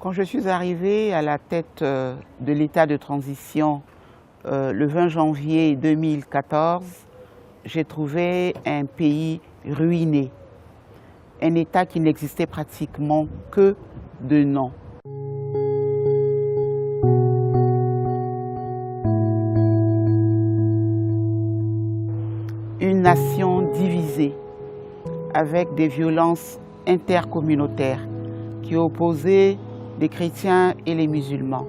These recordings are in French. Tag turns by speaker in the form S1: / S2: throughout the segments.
S1: Quand je suis arrivée à la tête de l'état de transition le 20 janvier 2014, j'ai trouvé un pays ruiné, un état qui n'existait pratiquement que de nom. Une nation divisée, avec des violences intercommunautaires qui opposaient les chrétiens et les musulmans,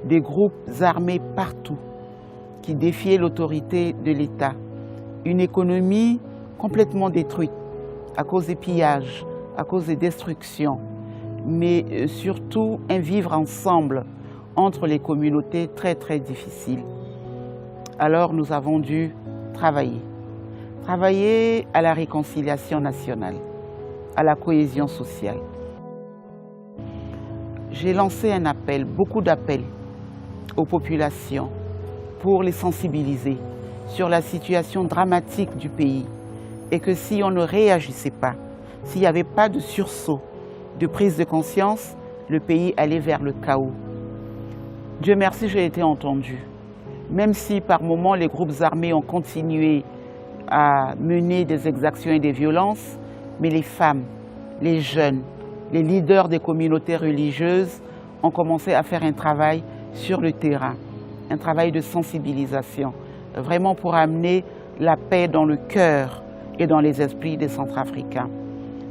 S1: des groupes armés partout qui défiaient l'autorité de l'État, une économie complètement détruite à cause des pillages, à cause des destructions, mais surtout un vivre ensemble entre les communautés très très difficile. Alors nous avons dû travailler à la réconciliation nationale, à la cohésion sociale. J'ai lancé un appel, beaucoup d'appels aux populations pour les sensibiliser sur la situation dramatique du pays et que si on ne réagissait pas, s'il n'y avait pas de sursaut, de prise de conscience, le pays allait vers le chaos. Dieu merci, j'ai été entendue. Même si par moments les groupes armés ont continué à mener des exactions et des violences, mais les femmes, les jeunes, les leaders des communautés religieuses ont commencé à faire un travail sur le terrain, un travail de sensibilisation, vraiment pour amener la paix dans le cœur et dans les esprits des Centrafricains.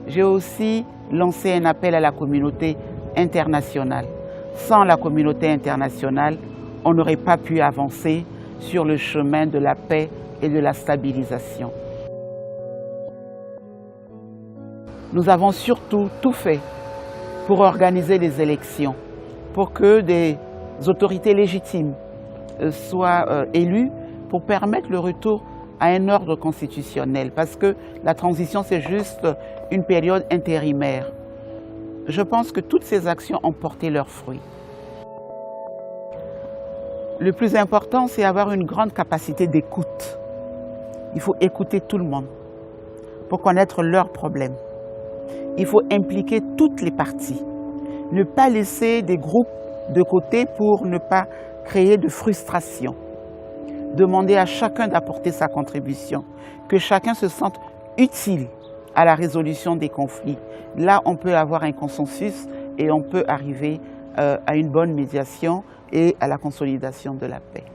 S1: J'ai aussi lancé un appel à la communauté internationale. Sans la communauté internationale, on n'aurait pas pu avancer sur le chemin de la paix et de la stabilisation. Nous avons surtout tout fait pour organiser des élections, pour que des autorités légitimes soient élues, pour permettre le retour à un ordre constitutionnel, parce que la transition, c'est juste une période intérimaire. Je pense que toutes ces actions ont porté leurs fruits. Le plus important, c'est avoir une grande capacité d'écoute. Il faut écouter tout le monde pour connaître leurs problèmes. Il faut impliquer toutes les parties. Ne pas laisser des groupes de côté pour ne pas créer de frustration. Demander à chacun d'apporter sa contribution, que chacun se sente utile à la résolution des conflits. Là, on peut avoir un consensus et on peut arriver à une bonne médiation et à la consolidation de la paix.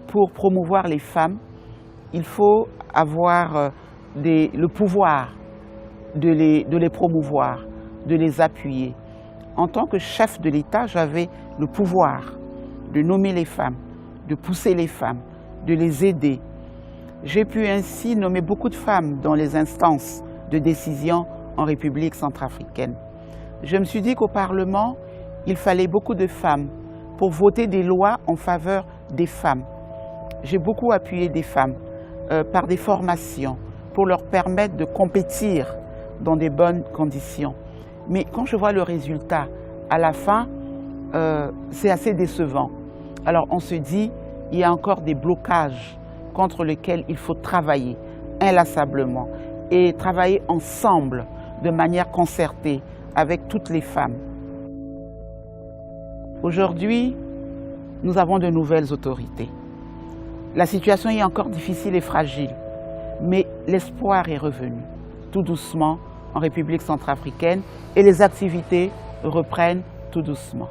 S1: Pour promouvoir les femmes, il faut avoir le pouvoir de les promouvoir, de les appuyer. En tant que chef de l'État, j'avais le pouvoir de nommer les femmes, de pousser les femmes, de les aider. J'ai pu ainsi nommer beaucoup de femmes dans les instances de décision en République centrafricaine. Je me suis dit qu'au Parlement, il fallait beaucoup de femmes pour voter des lois en faveur des femmes. J'ai beaucoup appuyé des femmes par des formations pour leur permettre de compétir dans des bonnes conditions. Mais quand je vois le résultat, à la fin, c'est assez décevant. Alors on se dit, il y a encore des blocages contre lesquels il faut travailler inlassablement et travailler ensemble de manière concertée avec toutes les femmes. Aujourd'hui, nous avons de nouvelles autorités. La situation est encore difficile et fragile, mais l'espoir est revenu, tout doucement, en République centrafricaine, et les activités reprennent tout doucement.